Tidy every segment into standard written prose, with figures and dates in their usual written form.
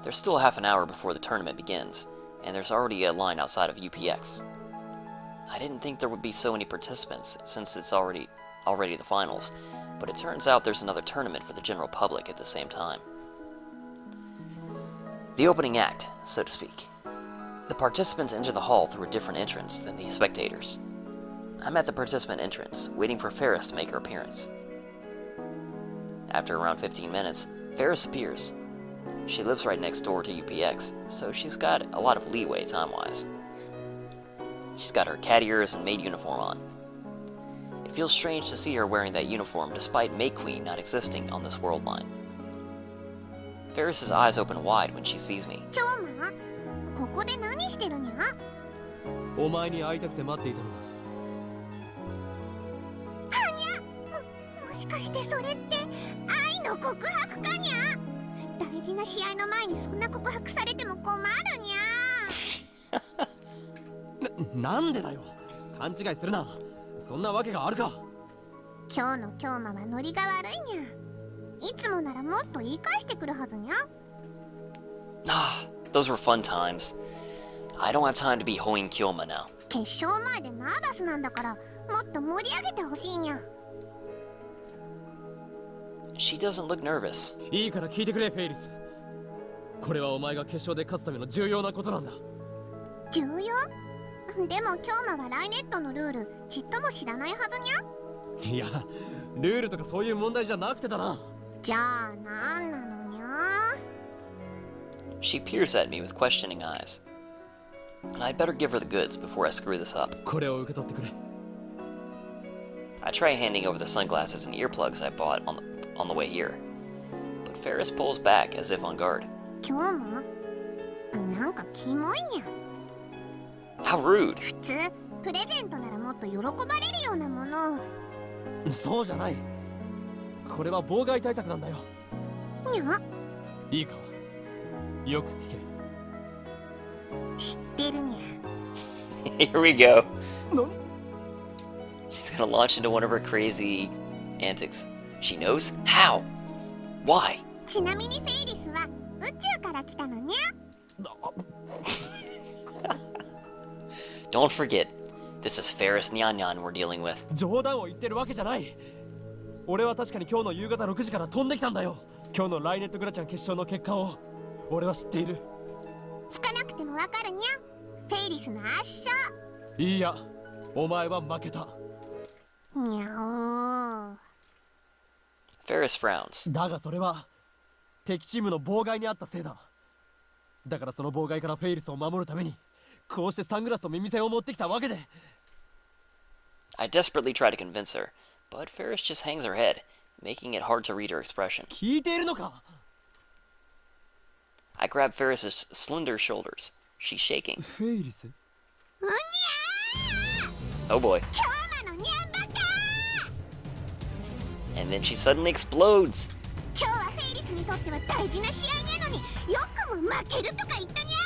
There's still half an hour before the tournament begins, and there's already a line outside of UPX. I didn't think there would be so many participants, since it's already the finals, but it turns out there's another tournament for the general public at the same time. The opening act, so to speak. The participants enter the hall through a different entrance than the spectators. I'm at the participant entrance, waiting for Ferris to make her appearance. After around 15 minutes, Ferris appears. She lives right next door to UPX, so she's got a lot of leeway time-wise. She's got her cat ears and maid uniform on. It feels strange to see her wearing that uniform despite May Queen not existing on this world line. Ferris's eyes open wide when she sees me. ここで何してるにゃ？お前に会いたくて待っていたの。はにゃ？もしかしてそれって愛の告白かにゃ？大事な試合の前にそんな告白されても困るにゃ。なんでだよ。勘違いするな。そんなわけがあるか。今日の京馬はノリが悪いにゃ。いつもならもっと言い返してくるはずにゃ。Ah, those were fun times. I don't have time to be hoeing Kyoma now. 決勝前でナーバスなんだからもっと盛り上げてほしいにゃ。She doesn't look nervous. いいから聞いてくれ、フェイリス。これはお前が決勝で勝つための重要なことなんだ。重要？でも京馬はライネットのルールちっとも知らないはずにゃ。いや、ルールとかそういう問題じゃなくてだな。じゃあなんなのにゃ。She peers at me with questioning eyes. I'd better give her the goods before I screw this up. これを受け取ってくれ。I try handing over the sunglasses and earplugs I bought on the way here, but Ferris pulls back as if on guard. 京馬？なんかキモいにゃ。How rude! 普通プレゼントならもっと喜ばれるようなものを。そうじゃない。これは妨害対策なんだよ。にゃ？いいか。よく聞け。知ってるにゃ。Here we go. 何？ She's gonna launch into one of her crazy antics. She knows? How? Why? ちなみにフェイリスは宇宙から来たのにゃ。Don't forget, this is Ferris Nyan Nyan we're dealing with. 冗談を言ってるわけじゃない。俺は確かに今日の夕方6時から飛んできたんだよ。今日のライネットグラちゃん決勝の結果を俺は知っている。聞かなくてもわかるにゃ。フェイリスの圧勝。いいや、お前は負けた。にゃお。Ferris frowns. だがそれは敵チームの妨害にあったせいだ。だからその妨害からフェイリスを守るためにこうしてサングラスと耳栓を持ってきたわけで。I desperately try to convince her, but Ferris just hangs her head, making it hard to read her expression. 聞いているのか？ I grab Ferris's slender shoulders. She's shaking. フェイリス？うにゃー。 Oh boy. 京馬のにゃんばか。 And then she suddenly explodes. 今日はフェイリスにとっては大事な試合なのによくも負けるとか言ったにゃ。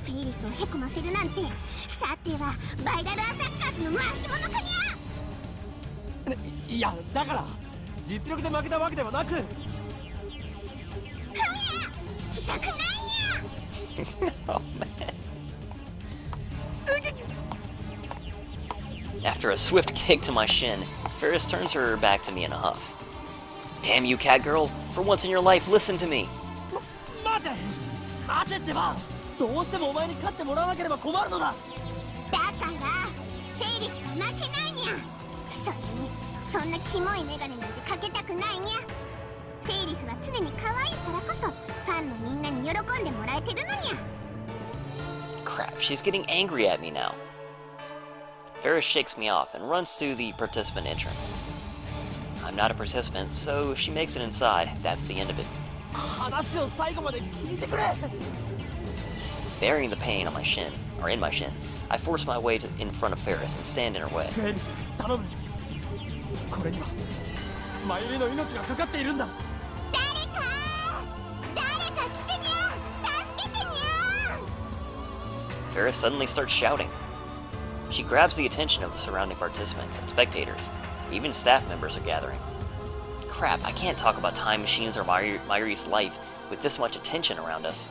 フェイリスをへこませるなんてさてはバイラルアタッカーズの回し物かにゃ。いや、だから実力で負けたわけではなく。ふみや来たくないにゃ。 Oh man. After a swift kick to my shin, Ferris turns her back to me in a huff. Damn you, cat girl! For once in your life, listen to me! 待て待てってば。どうしてもお前に勝ってもらわなければ困るのだ。だからフェイリスは負けないにゃ。それにそんなキモいメガネなんてかけたくないにゃ。フェイリスは常に可愛いからこそファンのみんなに喜んでもらえてるのにゃ。 Crap, she's getting angry at me now. Ferris shakes me off and runs to the participant entrance. I'm not a participant, so if she makes it inside, that's the end of it. 話を最後まで聞いてくれ。Bearing the pain on my shin, or in my shin, I force my way in front of Ferris and stand in her way. フェイリス、頼む。これにはマユリの命がかかっているんだ。誰か来てにゃ。助けてにゃ。 Ferris suddenly starts shouting. She grabs the attention of the surrounding participants and spectators. Even staff members are gathering. Crap, I can't talk about time machines or Mayuri's life with this much attention around us.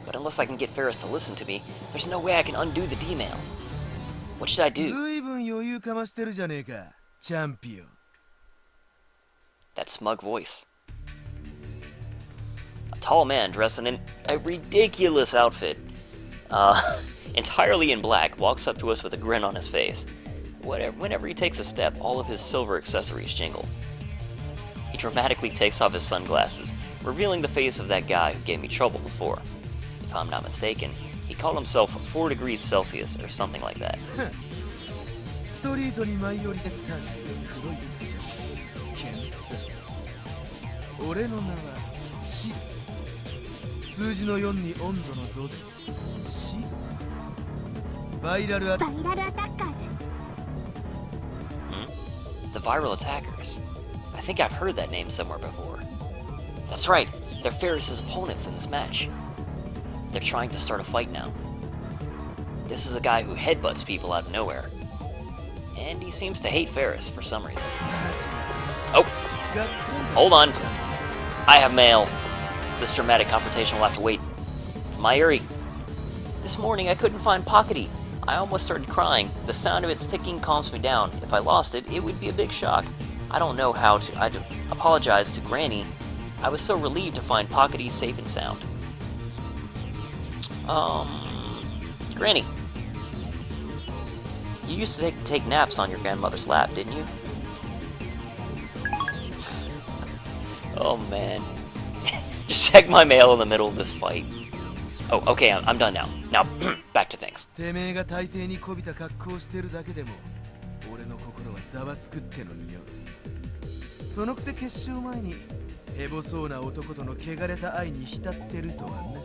But unless I can get Ferris to listen to me, there's no way I can undo the D-mail. What should I do? 随分余裕かましてるじゃねえか、チャンピオン。 That smug voice. A tall man dressed in a ridiculous outfit, entirely in black, walks up to us with a grin on his face. Whenever he takes a step, all of his silver accessories jingle. He dramatically takes off his sunglasses, revealing the face of that guy who gave me trouble before. If I'm not mistaken, he called himself 4 degrees Celsius or something like that. ストリートに舞い降りてった黒いクジャク、ケンツ。俺の名はシド。数字の4に温度の5でシド。バイラルアタッカーズ。 The viral attackers. I think I've heard that name somewhere before. That's right, they're Ferris's opponents in this match. They're trying to start a fight now. This is a guy who headbutts people out of nowhere. And he seems to hate Ferris for some reason. Oh! Hold on! I have mail. This dramatic confrontation will have to wait. Mayuri. This morning I couldn't find Pockety. I almost started crying. The sound of its ticking calms me down. If I lost it, it would be a big shock. I don't know how to... I had to apologize to Granny. I was so relieved to find Pockety safe and sound. Granny. You used to take naps on your grandmother's lap, didn't you? Oh man. Just check my mail in the middle of this fight. Oh, okay, I'm done now. Now, back to things. てめえが体勢にこびた格好をしてるだけでも俺の心はざわつくってのによ。そのくせ決勝前にヘボそうな男との汚れた愛に浸ってるとはな。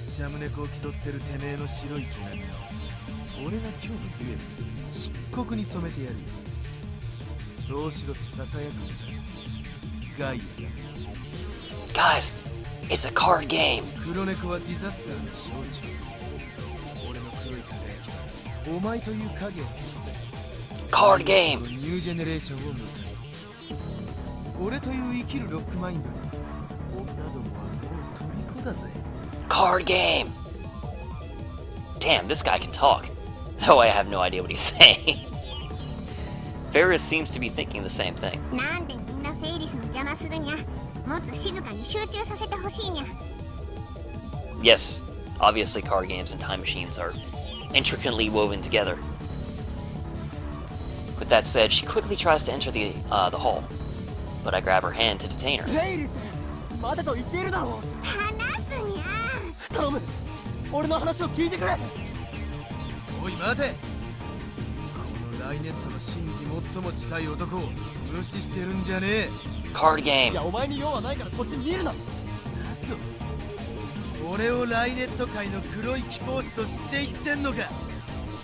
シャムネコを気取ってるてめえの白い毛並みを俺が今日のデュエルに漆黒に染めてやるよ。そうしろとささやくんだ。ガイアだ。 Guys, it's a card game. 黒猫はディザスターの象徴。俺の黒い輝きはお前という影を消し去る。 Card game. ニュージェネレーションを迎える。俺という生きるロックマインドに女どもはもう虜だぜ。 Card game. Damn, this guy can talk. Though I have no idea what he's saying. Ferris seems to be thinking the same thing. なんでみんなフェイリスの邪魔するにゃ。もっと静かに集中させてほしいにゃ。 Yes, obviously card games and time machines are intricately woven together. With that said, she quickly tries to enter the hall, but I grab her hand to detain her. フェイリス待てと言っているだろう。話すにゃ。頼む俺の話を聞いてくれ。おい待て。このライネットの真に最も近い男を無視してるんじゃねえ。 Card い game. やお前に用はないからこっち見るな。なんと俺をライネット界の黒い貴公子と知って言ってんのか。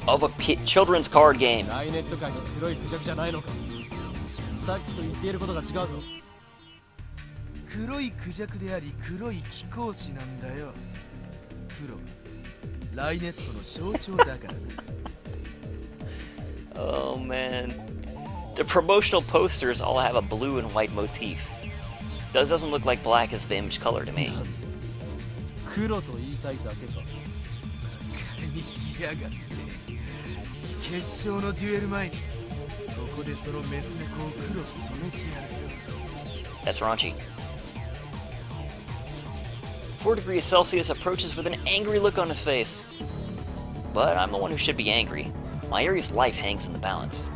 Of a children's card game. ライネット界の黒いクジャクじゃないのか。さっきと言っていることが違うぞ。黒いクジャクであり黒い貴公子なんだよ。黒ライネットの象徴だからな。Oh man. The promotional posters all have a blue and white motif. Doesn't look like black is the image color to me. 黒と言いたいだけか。にしやがって。決勝のデュエル前にここでそのメス猫を黒く染めてやるよ。 That's raunchy. 4 degrees Celsius approaches with an angry look on his face. But I'm the one who should be angry. Mayuri's life hangs in the balance.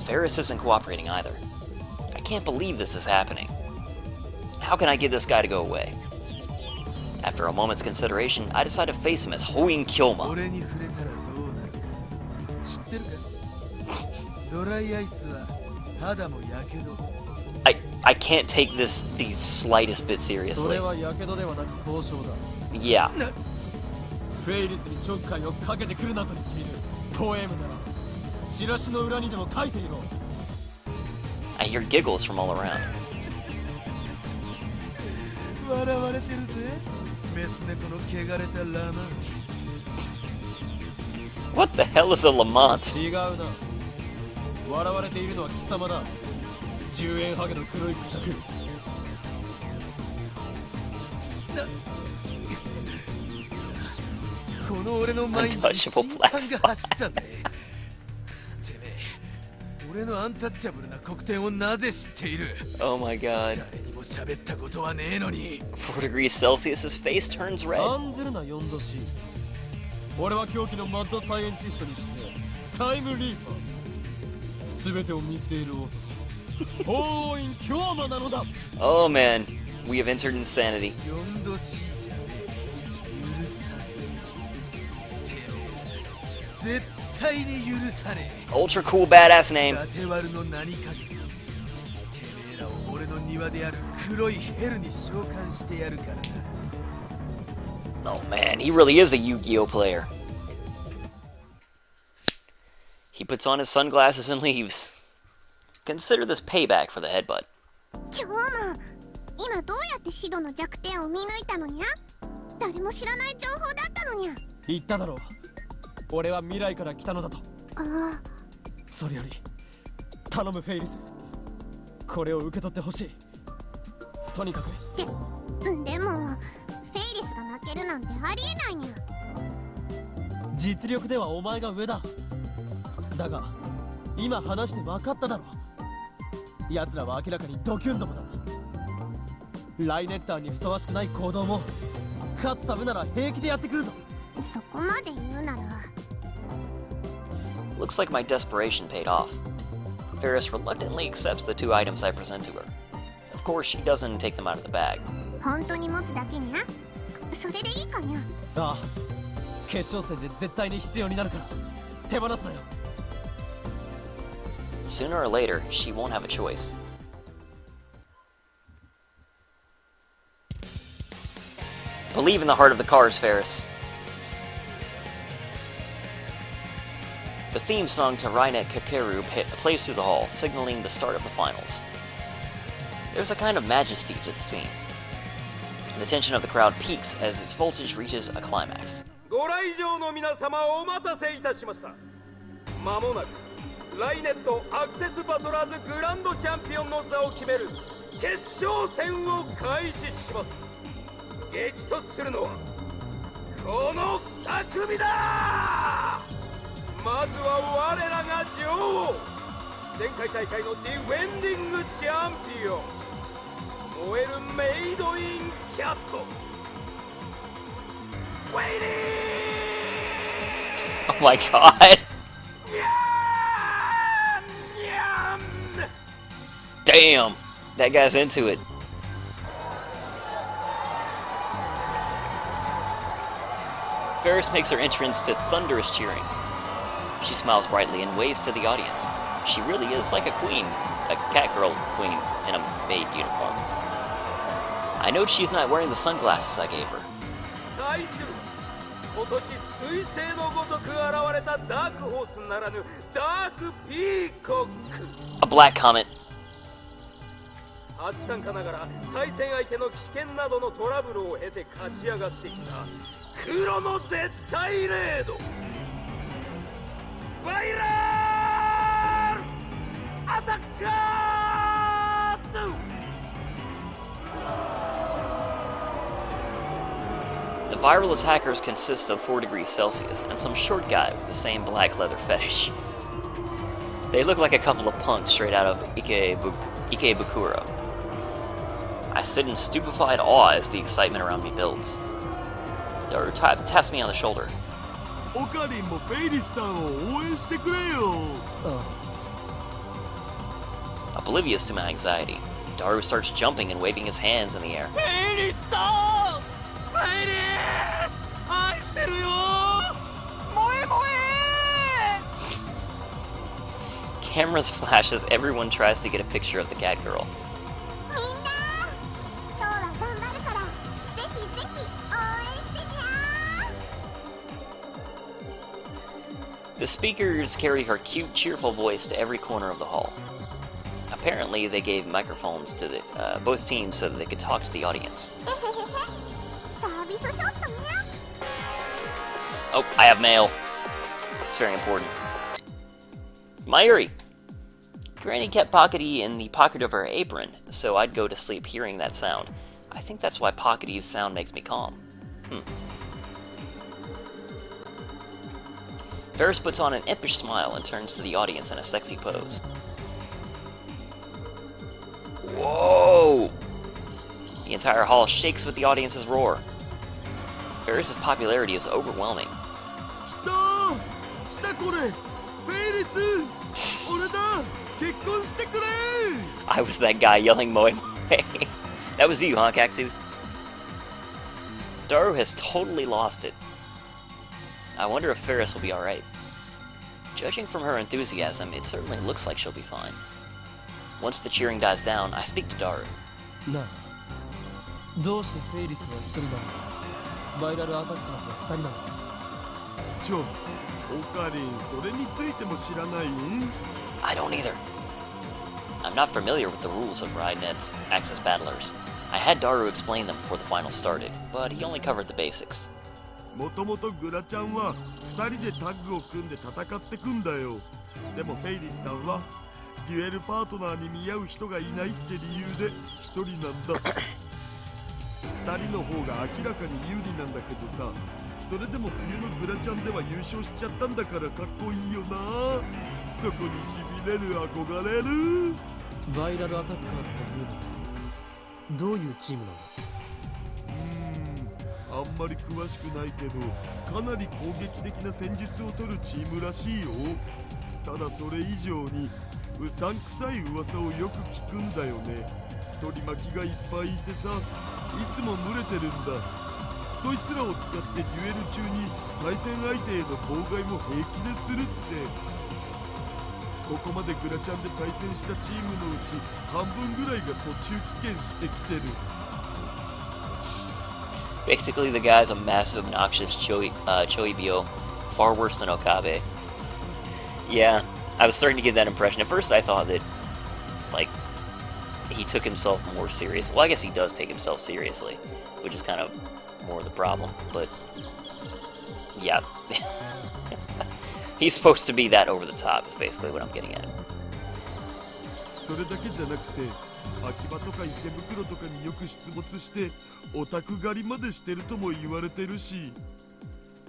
Ferris isn't cooperating either. I can't believe this is happening. How can I get this guy to go away? After a moment's consideration, I decide to face him as Hoin Kyoma. 俺に触れたらどうなる。知ってるか。ドライアイスは肌もやけど。I can't take the slightest bit そ seriously. れはやけどではなく凍傷だ。 Yeah. フェイリスにちょっかいをかけてくるなと言っている。ポエムならチラシの裏にでも書いていろ。 I hear giggles from all around. 笑われてるぜ。メス猫の汚れたラマン。 What the hell is a Lamont? 違うな。笑われているのは貴様だ。10円ハゲの黒いクジャク。だ。この俺の前に Untouchable 新 black 刊が走ったぜ。てめえ、俺のアンタッチャブルな黒点をなぜ知っている？ Oh my god. 誰にも喋ったことはねえのに。4 degrees Celsius, his face turns red. 案ずるな4度 C。俺は狂気のマッドサイエンティストにしてタイムリーパー。全てを見据える男。王院京馬なのだ。 Oh man, we have entered insanity. 4度 C じゃねえ。許さねえ。てめえ、絶対に許さねえ。 Ultra cool badass name. ラテワルの名にかけて、てめえらを俺の庭である黒いヘルに召喚してやるからな。 Oh man, he really is a Yu-Gi-Oh player. He puts on his sunglasses and leaves. Consider this payback for the headbutt. 今日も今どうやってシドの弱点を見抜いたのにゃ？誰も知らない情報だったのにゃ。言っただろう。俺は未来から来たのだと。ああ、それより頼むフェイリス。これを受け取ってほしい。とにかく。でもフェイリスが負けるなんてありえないにゃ。実力ではお前が上だ。だが今話して分かっただろう。奴らは明らかにドキュンどもだ。ライネッターにふさわしくない行動も勝つためなら平気でやってくるぞ。そこまで言うなら。 Looks like my desperation paid off. Ferris reluctantly accepts the 2 items I present to her. Of course, she doesn't take them out of the bag. 本当に持つだけにゃ。それでいいかにゃ。ああ、決勝戦で絶対に必要になるから手放すなよ。 Sooner or later, she won't have a choice. Believe in the heart of the cards, Ferris. The theme song to Rainet Kakeru plays through the hall, signaling the start of the finals. There's a kind of majesty to the scene. The tension of the crowd peaks as its voltage reaches a climax. ご来場の皆様お待たせいたしました。まもなくライネットアクセスバトラーズグランドチャンピオンの座を決める決勝戦を開始します。激突するのはこの2組だ。まずは我らが女王、前回大会のディフェンディングチャンピオン、燃えるメイドインキャット、ウェイリー。 Oh my god! Damn! That guy's into it. Ferris makes her entrance to thunderous cheering. She smiles brightly and waves to the audience. She really is like a queen, a catgirl queen in a maid uniform. I note she's not wearing the sunglasses I gave her. 対する今年彗星のごとく現れたダークホースならぬダークピーコック。 A black comet. 初参加ながら対戦相手の危険などのトラブルを経て勝ち上がってきた黒の絶対レード。ファイラーアタッカー！ The viral attackers consist of 4 degrees Celsius and some short guy with the same black leather fetish. They look like a couple of punks straight out of Ikebukuro. I sit in stupefied awe as the excitement around me builds. Daru taps me on the shoulder. オカリンもフェイリスタンを応援してくれよ。 Oblivious to my anxiety, Daru starts jumping and waving his hands in the air. フェイリスタン！フェイリス！愛してるよ！萌え萌え！ Cameras flash as everyone tries to get a picture of the cat girl. みんな今日は頑張るからぜひぜひ応援してにゃ。 The speakers carry her cute, cheerful voice to every corner of the hall. Apparently, they gave microphones to both teams so that they could talk to the audience. えへへへ。サービスショットにゃ。 Oh, I have mail. It's very important. Mayuri! Granny kept Pockety in the pocket of her apron, so I'd go to sleep hearing that sound. I think that's why Pockety's sound makes me calm. Ferris puts on an impish smile and turns to the audience in a sexy pose. Whoa! The entire hall shakes with the audience's roar. Ferris's popularity is overwhelming. 来たこれフェリス俺だ結婚してくれ I was that guy yelling Moe Moe. That was you, huh, Cactooth? Daru has totally lost it. I wonder if Ferris will be alright. Judging from her enthusiasm, it certainly looks like she'll be fine. Once the cheering dies down, I speak to Daru. なあどうしてフェイリスは一人なのバイラルアタッカーズは二人なのちょオカリンそれについても知らない I don't either. I'm not familiar with the rules of RideNet's Access Battlers. I had Daru explain them before the final started, but he only covered the basics. もともとグラちゃんは2人でタッグを組んで戦ってくんだよ。でもフェイリスさんはデュエルパートナーに見合う人がいないって理由で1人なんだ。2人の方が明らかに有利なんだけどさ、それでも冬のグラちゃんでは優勝しちゃったんだからかっこいいよな。そこにしびれる憧れる。バイラルアタッカーズというのはどういうチームなんだあんまり詳しくないけどかなり攻撃的な戦術を取るチームらしいよ。ただそれ以上にうさんくさい噂をよく聞くんだよね。取り巻きがいっぱいいてさ、いつも群れてるんだ。そいつらを使ってデュエル中に対戦相手への妨害も平気でするって。ここまでグラちゃんで対戦したチームのうち半分ぐらいが途中棄権してきてる。Basically, the guy's a massive, obnoxious Choibyo, far worse than Okabe. Yeah, I was starting to get that impression. At first, I thought that, like, he took himself more seriously. Well, I guess he does take himself seriously, which is kind of more the problem. But, yeah. He's supposed to be that over the top, is basically what I'm getting at. それだけじゃなくて秋葉とか池袋とかによく出没してオタク狩りまでしてるとも言われてるし、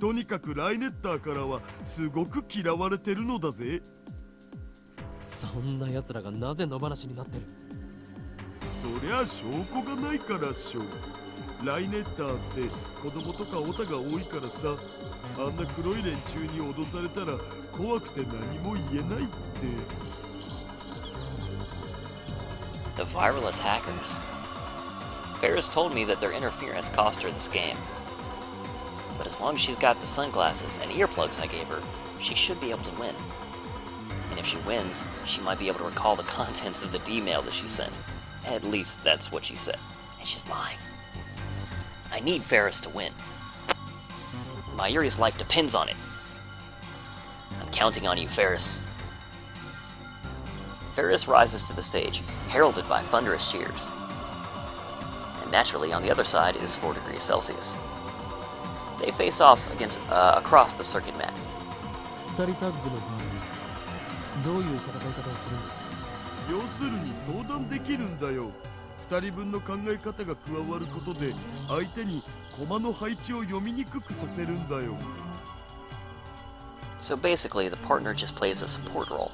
とにかくライネッターからはすごく嫌われてるのだぜ。そんな奴らがなぜ野放しになってるそりゃ証拠がないからっしょ。ライネッターって子供とかオタが多いからさ、あんな黒い連中に脅されたら怖くて何も言えないって。The viral attackers. Faris told me that their interference cost her this game. But as long as she's got the sunglasses and earplugs I gave her, she should be able to win. And if she wins, she might be able to recall the contents of the D-mail that she sent. At least that's what she said. And she's lying. I need Faris to win. Mayuri's life depends on it. I'm counting on you, Faris. Ferris rises to the stage, heralded by thunderous cheers. And naturally, on the other side is 4 degrees Celsius. They face off across the circuit mat. 二人タッグの場合どういう戦い方をするんだ要するに相談できるんだよ。2人分の考え方が加わることで相手に駒の配置を読みにくくさせるんだよ。 So basically, the partner just plays a support role.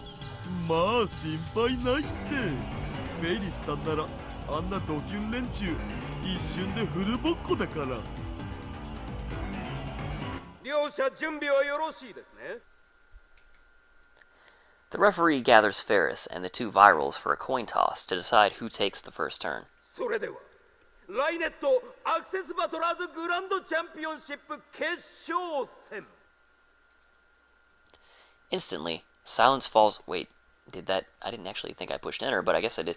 まあ心配ないって。フェイリスさんならあんなドキュン連中一瞬でフルボッコだから。両者準備はよろしいですね。 The referee gathers Ferris and the 2 virals for a coin toss to decide who takes the first turn. それではライネットアクセスバトラーズグランドチャンピオンシップ決勝戦。 Instantly, silence falls. Wait, did that? I didn't actually think I pushed enter, but I guess I did.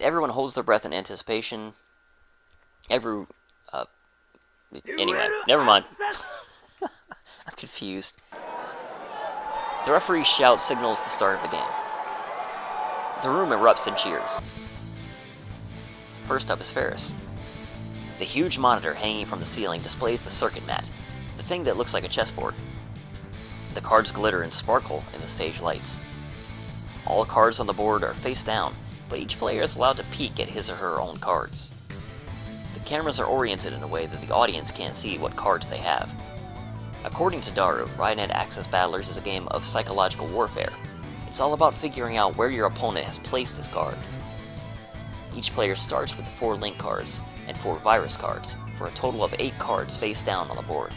Everyone holds their breath in anticipation. Anyway, never mind. I'm confused. The referee shouts signals the start of the game. The room erupts in cheers. First up is Ferris. The huge monitor hanging from the ceiling displays the circuit mat, the thing that looks like a chessboard. The cards glitter and sparkle in the stage lights. All cards on the board are face down, but each player is allowed to peek at his or her own cards. cameras are oriented in a way that the audience can't see what cards they have. According to Daru, Rynet Access Battlers is a game of psychological warfare. It's all about figuring out where your opponent has placed his cards. Each player starts with 4 link cards and 4 virus cards, for a total of 8 cards face down on the board.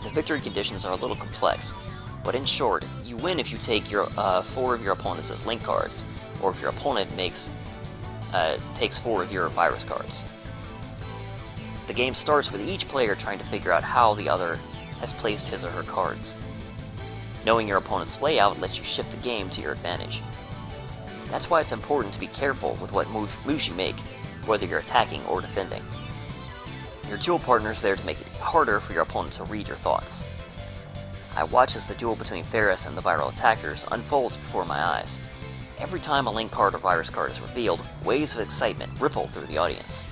The victory conditions are a little complex, but in short, you win if you take your 4 of your opponents as link cards, or if your opponent takes 4 of your virus cards. The game starts with each player trying to figure out how the other has placed his or her cards. Knowing your opponent's layout lets you shift the game to your advantage. That's why it's important to be careful with what moves you make, whether you're attacking or defending. Your duel partner is there to make it harder for your opponent to read your thoughts. I watch as the duel between Ferris and the viral attackers unfolds before my eyes. Every time a link card or virus card is revealed, waves of excitement ripple through the audience.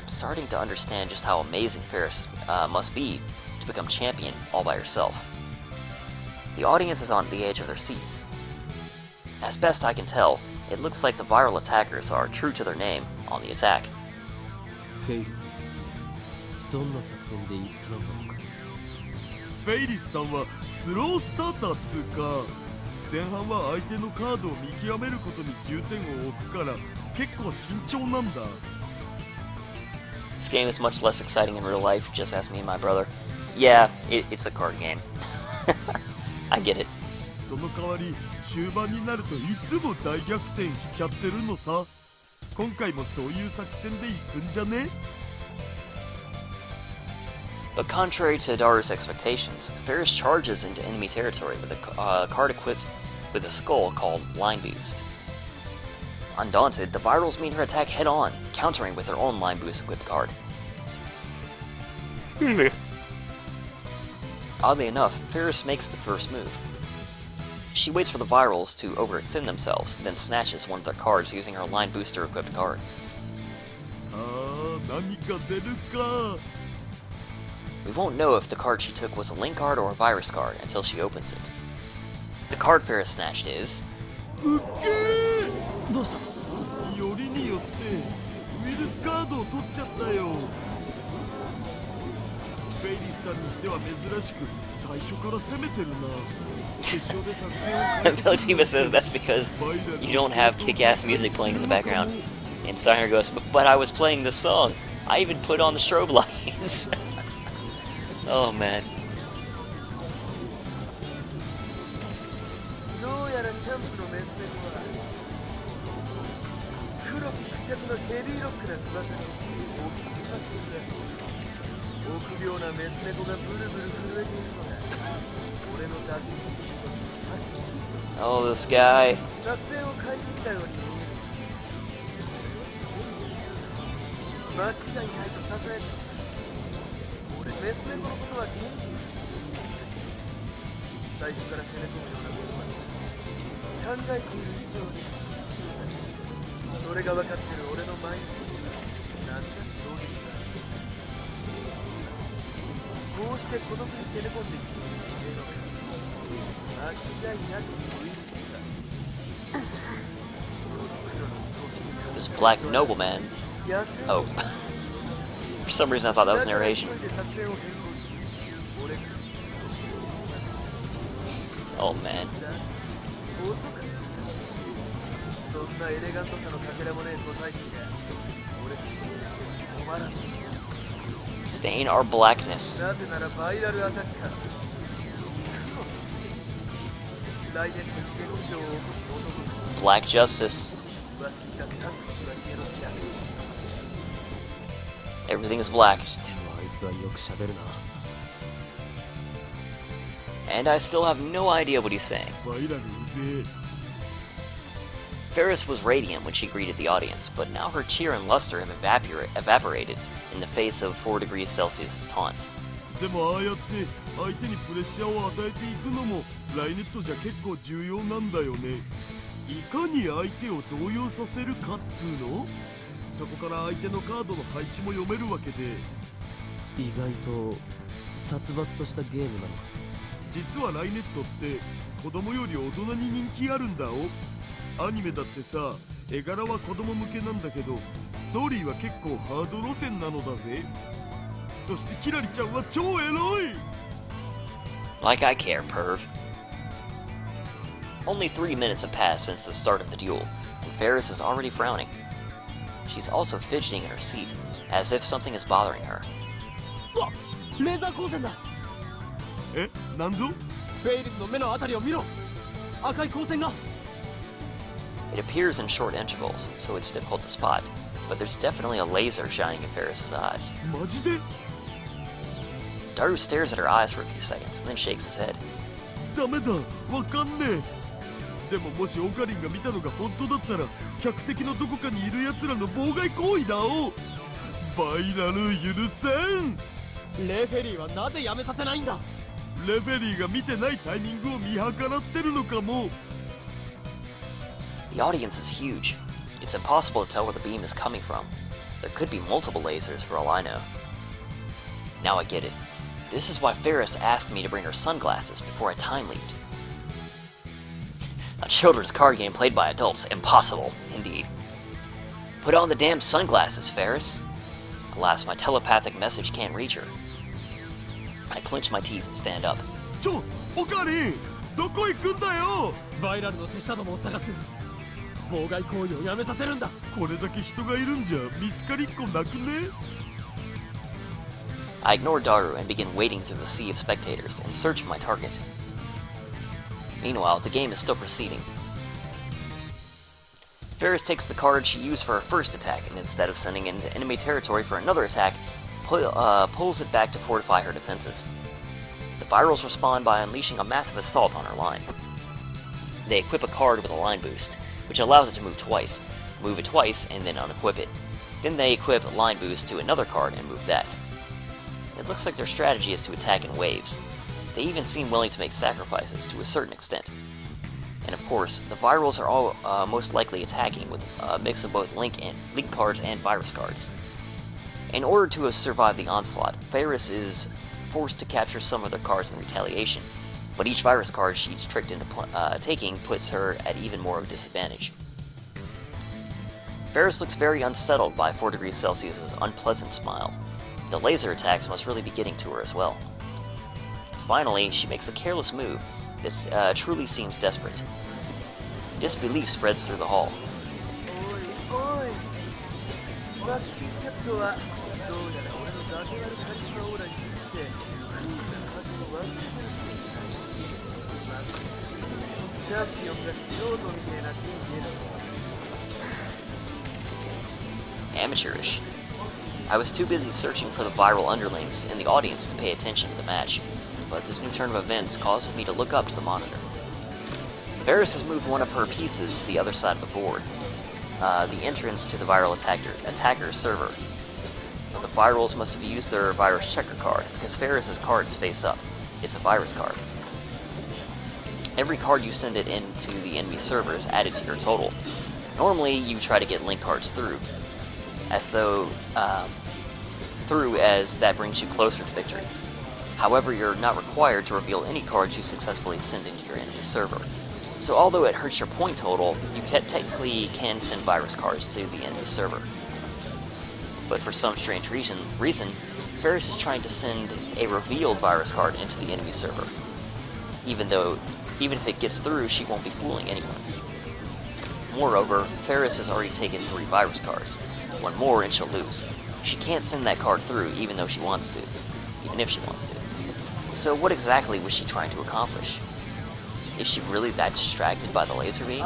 I'm starting to understand just how amazing Ferris must be to become champion all by herself. The audience is on the edge of their seats. As best I can tell, it looks like the viral attackers are true to their name on the attack. フェイリス、どんな作戦で行ったのか。フェイリスさんはスロースターターつうか、前半は相手のカードを見極めることに重点を置くから結構慎重なんだ。This game is much less exciting in real life, just ask me and my brother. Yeah, it's a card game. I get it. その代わり終盤になるといつも大逆転しちゃってるのさ。今回もそういう作戦で行くんじゃね？ But contrary to Daru's expectations, Ferris charges into enemy territory with a card equipped with a skull called Line Boost. Undaunted, the virals meet her attack head-on, countering with their own Line Boost equipped card. Oddly enough, Ferris makes the first move. She waits for the virals to overextend themselves, then snatches one of their cards using her Line Booster equipped card. さあ、何か出るか。 We won't know if the card she took was a link card or a virus card until she opens it. The card Ferris snatched is... うっけー！どうした？よりによってウイルスカードを取っちゃったよ。フェイリスタンにしては珍しく最初から攻めてるな。決勝で作戦を変えて Veltima says that's because you don't have kick-ass music playing in the background. And Steiner goes, but I was playing the song. I even put on the strobe lights. Oh man. どうやらチャンプのメステルは黒く着着のヘビーロックな翼に大きくなっているらしい。臆病なメス猫がブルブル震えているのだ。俺のダークスキー Oh, this guy. 作戦を変えてきたように見える。間違いないと支えて俺メス猫のことは元気に最初から攻め込むようなことは考えている以上です。それが分かっている俺のマインドは何が衝撃だ。こうしてこの国に攻め込んできているのか。間違いなくウイルスだ。 This black nobleman. Oh. For some reason I thought that was narration. Oh man. Stain our blackness. Black justice. Everything is black. And I still have no idea what he's saying. Ferris was radiant when she greeted the audience, but now her cheer and luster have evaporated in the face of 4 degrees Celsius' taunts. でもああやって相手にプレッシャーを与えていくのもライネットじゃ結構重要なんだよね。いかに相手を動揺させるかっつうの？そこから相手のカードの配置も読めるわけで。意外と殺伐としたゲームなのか。実はライネットって子供より大人に人気あるんだお。アニメだってさ、絵柄は子供向けなんだけど、ストーリーは結構ハード路線なのだぜ。そしてキラリちゃんは超エロい。 Like I care, perv. Only 3 minutes have passed since the start of the duel, and Ferris is already frowning. She's also fidgeting in her seat, as if something is bothering her. うわっ、レーザー光線だ。え、なんぞ？フェイリスの目のあたりを見ろ。赤い光線が。It appears in short intervals, so it's difficult to spot, but there's definitely a laser shining in Ferris's eyes. マジで？ Daru stares at her eyes for a few seconds, then shakes his head. ダメだ、わかんねえ。でももしオカリンが見たのが本当だったら、客席のどこかにいる奴らの妨害行為だお。バイラル許せん。レフェリーはなぜやめさせないんだ。レフェリーが見てないタイミングを見計らってるのかも。 The audience is huge. It's impossible to tell where the beam is coming from. There could be multiple lasers for all I know. Now I get it. This is why Ferris asked me to bring her sunglasses before I time leaped. A children's card game played by adults. Impossible, indeed. Put on the damn sunglasses, Ferris. Alas, my telepathic message can't reach her. I clench my teeth and stand up. オカリン、どこ行くんだよ。バイラルの手下どもを探す。妨害行為をやめさせるんだ。これだけ人がいるんじゃ見つかりっこなくね。 I ignore Daru and begin wading through the sea of spectators in search of my target. Meanwhile, the game is still proceeding. Ferris takes the card she used for her first attack, and instead of sending it into enemy territory for another attack, pulls it back to fortify her defenses. The Virals respond by unleashing a massive assault on her line. They equip a card with a line boost, which allows it to move it twice, and then unequip it. Then they equip a line boost to another card and move that. It looks like their strategy is to attack in waves. They even seem willing to make sacrifices to a certain extent. And of course, the Virals are all most likely attacking with a mix of both Link cards and Virus cards. In order to survive the onslaught, Faris is forced to capture some of their cards in retaliation, but each Virus card she's tricked into taking puts her at even more of a disadvantage. Faris looks very unsettled by 4 degrees Celsius's unpleasant smile. The laser attacks must really be getting to her as well. Finally, she makes a careless move that truly seems desperate. Disbelief spreads through the hall. Amateurish. I was too busy searching for the viral underlings in the audience to pay attention to the match, but this new turn of events causes me to look up to the monitor. Ferris has moved one of her pieces to the other side of the board, the entrance to the viral attacker's server. But the Virals must have used their virus checker card, because Ferris's cards face up. It's a virus card. Every card you send it into the enemy server is added to your total. Normally, you try to get link cards through, as that brings you closer to victory. However, you're not required to reveal any cards you successfully send into your enemy server. So although it hurts your point total, you technically can send virus cards to the enemy server. But for some strange reason, Ferris is trying to send a revealed virus card into the enemy server. Even if it gets through, she won't be fooling anyone. Moreover, Ferris has already taken 3 virus cards. One more and she'll lose. She can't send that card through even if she wants to. So what exactly was she trying to accomplish? Is she really that distracted by the laser beam?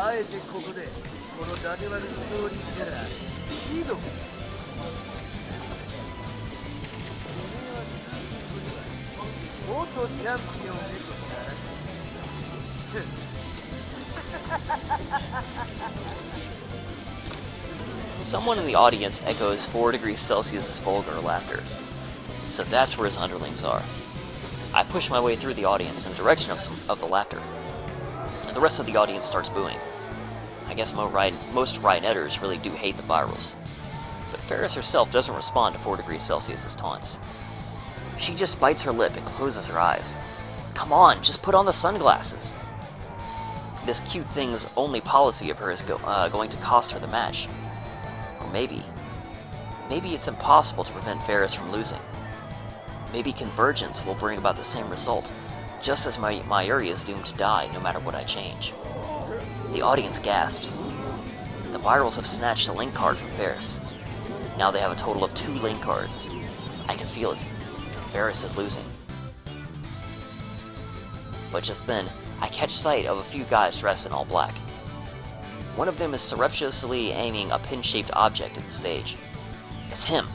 Someone in the audience echoes 4 degrees Celsius's vulgar laughter. So that's where his underlings are. I push my way through the audience in the direction of the laughter. The rest of the audience starts booing. I guess most Ryan-etters really do hate the Virals. But Ferris herself doesn't respond to 4 degrees Celsius's taunts. She just bites her lip and closes her eyes. Come on, just put on the sunglasses. this cute thing's only policy of her is going to cost her the match. Or maybe it's impossible to prevent Ferris from losing. Maybe convergence will bring about the same result, just as Mayuri is doomed to die no matter what I change. The audience gasps. The virals have snatched a link card from Ferris. Now they have a total of 2 link cards. I can feel it. Ferris is losing. But just then, I catch sight of a few guys dressed in all black. One of them is surreptitiously aiming a pin-shaped object at the stage. It's him.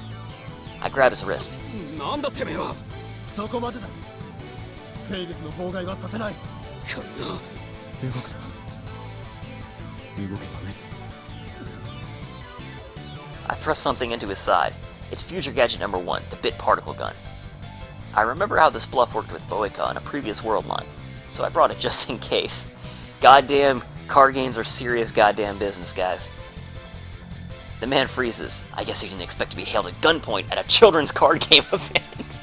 I grab his wrist. なんだてめえは。そこまでだ。フェイルスの妨害はさせない。こんな。動くな。動けば撃つ。I thrust something into his side. It's future gadget number 1, the bit particle gun. I remember how this bluff worked with Boica on a previous world line, so I brought it just in case. Goddamn, card games are serious goddamn business, guys. The man freezes. I guess he didn't expect to be held at gunpoint at a children's card game event.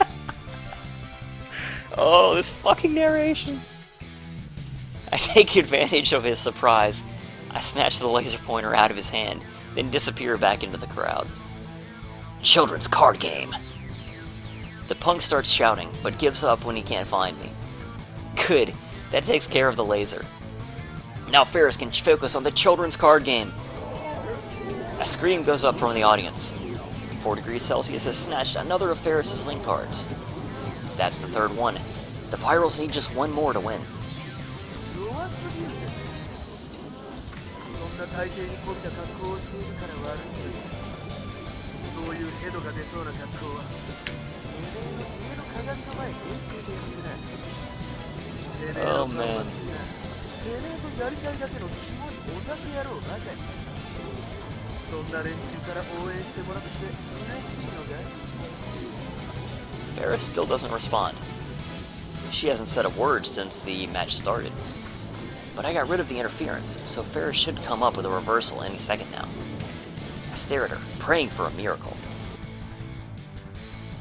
Oh, this fucking narration. I take advantage of his surprise. I snatch the laser pointer out of his hand, then disappear back into the crowd. Children's card game. The punk starts shouting, but gives up when he can't find me. Good, that takes care of the laser. Now Ferris can focus on the children's card game. A scream goes up from the audience. 4 degrees Celsius has snatched another of Ferris's link cards. That's the 3rd one. The virals need just 1 more to win. 大抵にこびた格好をしているから悪いんだよ。そういうヘドが出そうな格好は家の鏡の前に置いてやるぐらい。 Oh man. てめえとやりたいだけのキモいオタク野郎ばかり。そんな連中から応援してもらって嬉しいのかい？ Faris still doesn't respond. She hasn't said a word since the match started. But I got rid of the interference, so Ferris should come up with a reversal any second now. I stare at her, praying for a miracle.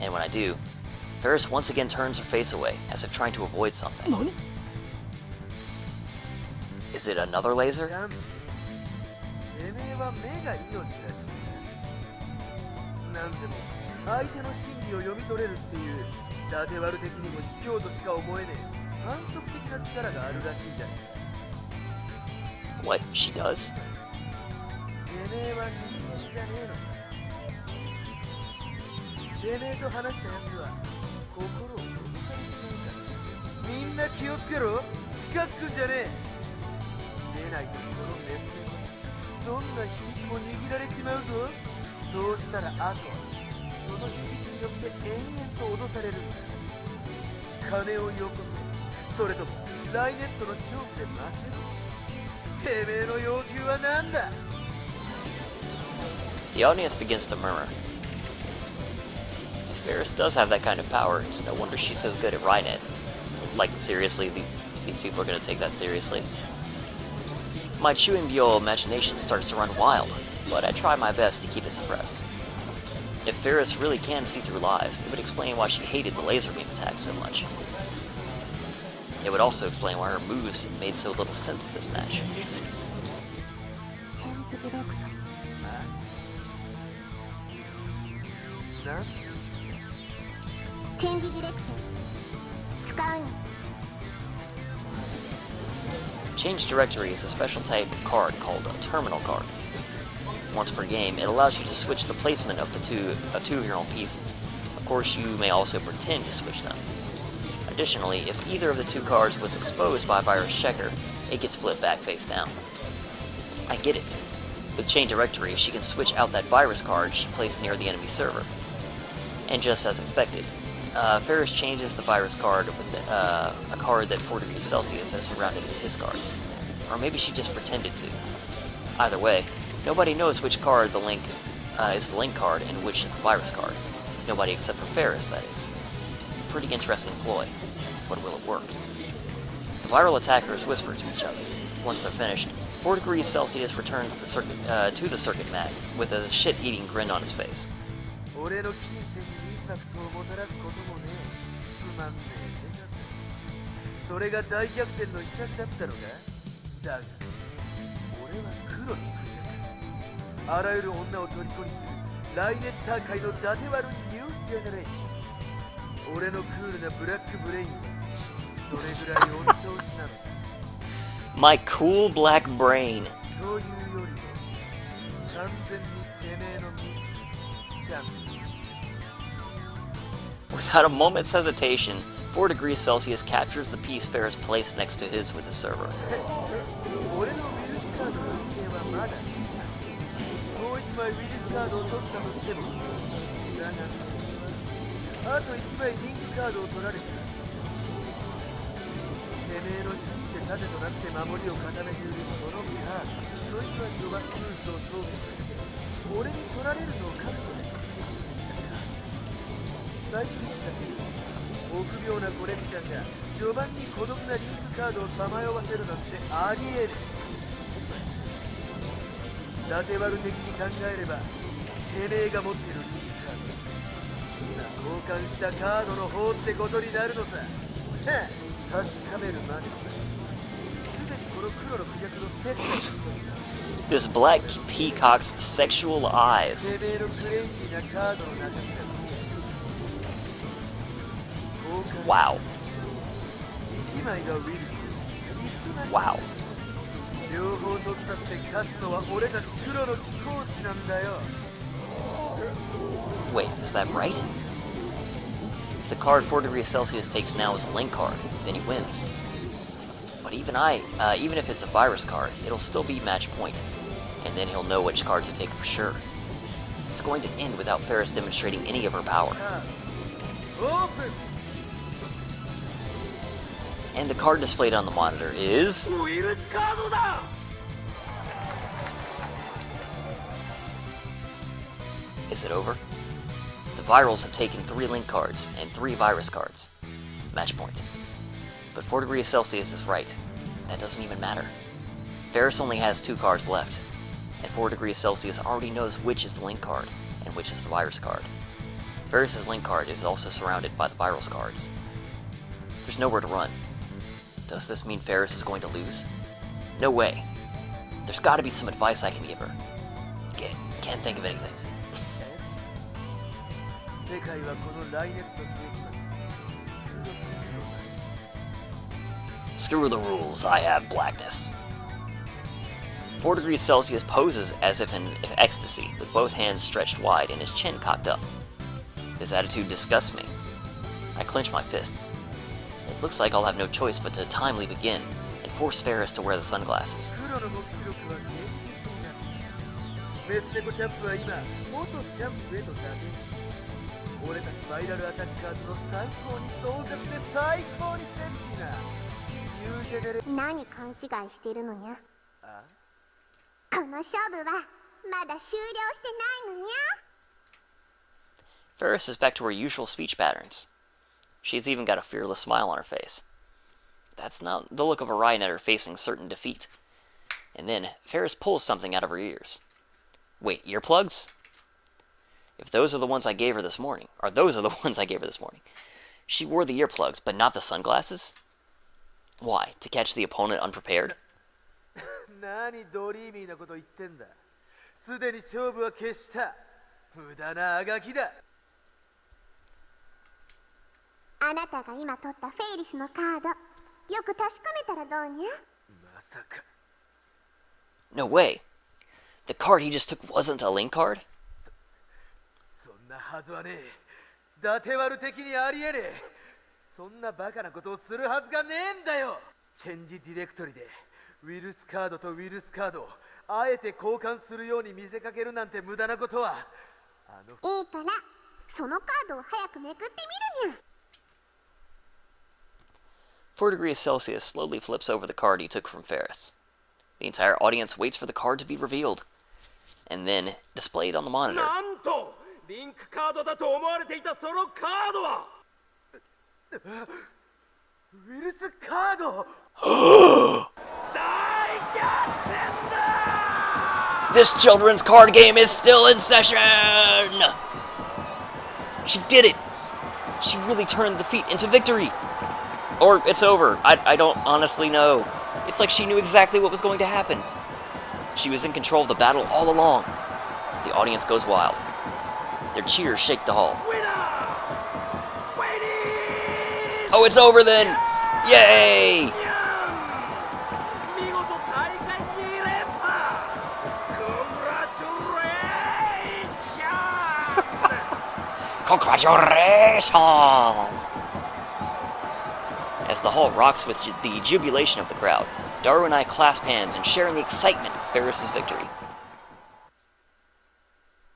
And when I do, Ferris once again turns her face away, as if trying to avoid something. Is it another laser? てめえは目が命だし。なんでも相手の心理を読み取れるっていう縦割る的にも卑怯としか思えねえ反則的な力があるらしいじゃん。 What, she does? てめえは人間じゃねえのか。てめえと話したやつは心を動かれてないか。みんな気をつけろ。近づくんじゃねえ。出ないとそのメスでどんな秘密も握られちまうぞ。そうしたらあとはその秘密によって延々と脅されるんだ。金をよこせ。それともライネットの勝負で負けろ。 てめえの要求は何だ? The audience begins to murmur. If Ferris does have that kind of power, it's no wonder she's so good at Rynet. Like, seriously, these people are going to take that seriously. My chewing buell imagination starts to run wild, but I try my best to keep it suppressed. If Ferris really can see through lies, it would explain why she hated the laser beam attacks so much. It would also explain why her moves made so little sense this match. チェンジディレクト使うの。 Change Directory is a special type of card called a terminal card. Once per game, it allows you to switch the placement of two of your own pieces. Of course, you may also pretend to switch them. Additionally, if either of the 2 cards was exposed by a virus checker, it gets flipped back face down. I get it. With Chain Directory, she can switch out that virus card she placed near the enemy server. And just as expected, Ferris changes the virus card with a card that 4 degrees Celsius has surrounded with his cards. Or maybe she just pretended to. Either way, nobody knows which card is the link card and which is the virus card. Nobody except for Ferris, that is. Pretty interesting ploy, but will it work? The viral attackers whisper to each other. Once they're finished, 4 degrees Celsius returns to the circuit mat with a shit-eating grin on his face. 俺の金銭にインパクトをもたらすこともねえ。つまんねえ手だ。それが大逆転の秘策だったのか。だが俺は黒のクジャクあらゆる女を虜にするライネッター界の伊達悪ニュージェネレーション俺のクールなブラックブレインはそれぐらいお見通しなのさ My cool black brain. というよりも完全にてめえのミスチャンピオン Without a moment's hesitation, 4 degrees Celsius captures the piece Ferris placed next to his with the server. 俺のウィルスカードの運転はまだもう一枚ウィルスカードを取ったとしてもだがあと1枚リンクカードを取られたらてめえの陣地で盾となって守りを固めているそのカードそいつは序盤ルートを通って俺に取られるのを覚悟で最近だけど臆病なコレクちゃんが序盤に孤独なリンクカードをさまよわせるなんてありえる伊達悪的に考えればてめえが持ってるリンクカード交換したカードの方ってことになるのさ確かめるまでもさすでにこの黒のクジャクのセットに This black peacock's sexual eyes. てめえのクレイジーなカードの中身が見える Wow. 1枚がウィルス1枚 Wow. 両方取ったって勝つのは俺たち黒の貴公子なんだよ Wait, is that right? If the card 4 degrees Celsius takes now is a link card, then he wins. But even if it's a virus card, it'll still be match point, and then he'll know which card to take for sure. It's going to end without Ferris demonstrating any of her power. オープン And the card displayed on the monitor is... ウィルスカードだ Is it over? The virals have taken 3 link cards and 3 virus cards. Match point. But 4 degrees Celsius is right. That doesn't even matter. Ferris only has 2 cards left, and 4 degrees Celsius already knows which is the link card and which is the virus card. Ferris's link card is also surrounded by the virus cards. There's nowhere to run. Does this mean Ferris is going to lose? No way. There's got to be some advice I can give her. Can't think of anything. 世界はこのライネット世紀 Screw the rules, I have blackness. 4 degrees Celsius poses as if in ecstasy, with both hands stretched wide and his chin cocked up. His attitude disgusts me. I clench my fists. It looks like I'll have no choice but to timely begin and force Ferris to wear the sunglasses. 黒の目視録は現実になってメッセコチャンプは今元チャンプへと立て俺たちバイラルアタッカーズの最高に総括で最高にセクシーなニュージェネレ何勘違いしてるのにゃこの勝負はまだ終了してないのにゃ Ferris is back to her usual speech patterns. She's even got a fearless smile on her face. That's not the look of a Rhinonetter facing certain defeat. And then, Ferris pulls something out of her ears. Wait, earplugs? If those are the ones I gave her this morning, she wore the earplugs, but not the sunglasses? Why, to catch the opponent unprepared? 何ドリーミーなこと言ってんだすでに勝負は決した無駄なあがきだあなたが今取ったフェイリスのカードよく確かめたらどうにゃまさか No way. The card he just took wasn't a link card? そんなはずはねえ伊達悪的にありえねえそんなバカなことをするはずがねえんだよチェンジディレクトリでウィルスカードとウィルスカードをあえて交換するように見せかけるなんて無駄なことはいいからそのカードを早くめくってみるにゃ4 degrees Celsius slowly flips over the card he took from Ferris. The entire audience waits for the card to be revealed, and then displayed on the monitor. なんとリンクカードだと思われていたそのカードはウィルスカード大逆転だ This children's card game is still in session! She did it! She really turned defeat into victory! Or it's over. I don't honestly know. It's like she knew exactly what was going to happen. She was in control of the battle all along. The audience goes wild. Their cheers shake the hall. Oh, it's over then! Yay! Congratulations! As the hall rocks with the jubilation of the crowd, Daru and I clasp hands and share in the excitement of Ferris's victory.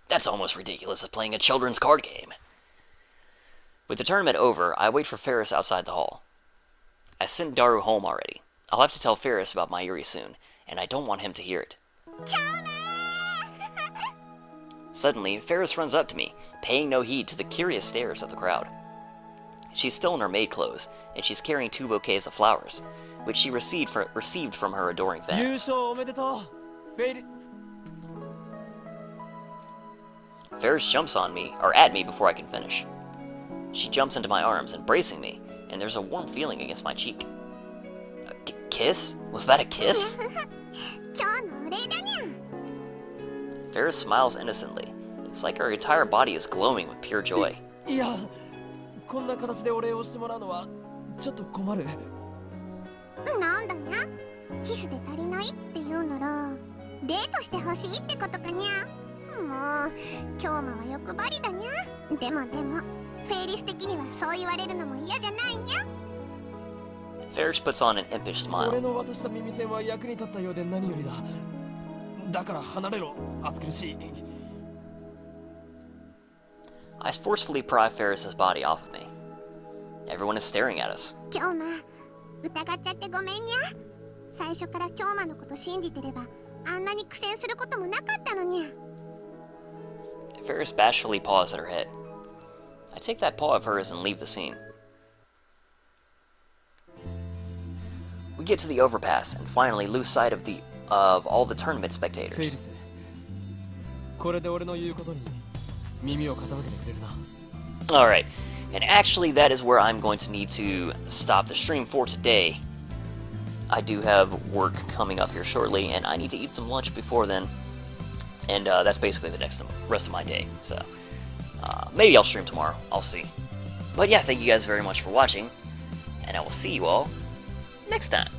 That's almost ridiculous as playing a children's card game. With the tournament over, I wait for Ferris outside the hall. I sent Daru home already. I'll have to tell Ferris about Mayuri soon, and I don't want him to hear it. Suddenly, Ferris runs up to me, paying no heed to the curious stares of the crowd. She's still in her maid clothes, and she's carrying 2 bouquets of flowers, which she received from her adoring fans. Ferris jumps on me, or at me, before I can finish. She jumps into my arms, embracing me, and there's a warm feeling against my cheek. A kiss? Was that a kiss? Ferris smiles innocently. It's like her entire body is glowing with pure joy. いや、こんな形でお礼をしてもらうのはちょっと困る。なんだにゃ、キスで足りないって言うならデートしてほしいってことかにゃ。もう今日もは欲張りだにゃ。でもフェイリス的にはそう言われるのも嫌じゃないにゃ。 Ferris puts on an impish smile. 俺の渡した耳栓は役に立ったようで何よりだ。だから離れろ、暑苦しい。I forcefully pry Ferris's body off of me. Everyone is staring at us. 今日疑っちゃってごめんにゃ。最初から今日のこと信じてればあんなに苦戦することもなかったのにゃ。 Ferris bashfully paws at her head. I take that paw of hers and leave the scene. We get to the overpass and finally lose sight of all the tournament spectators. これで俺の言うことに耳を傾けてくれるな。 Alright, and actually that is where I'm going to need to stop the stream for today. I do have work coming up here shortly, and I need to eat some lunch before then. And that's basically the rest of my day, so maybe I'll stream tomorrow, I'll see. But yeah, thank you guys very much for watching, and I will see you all next time.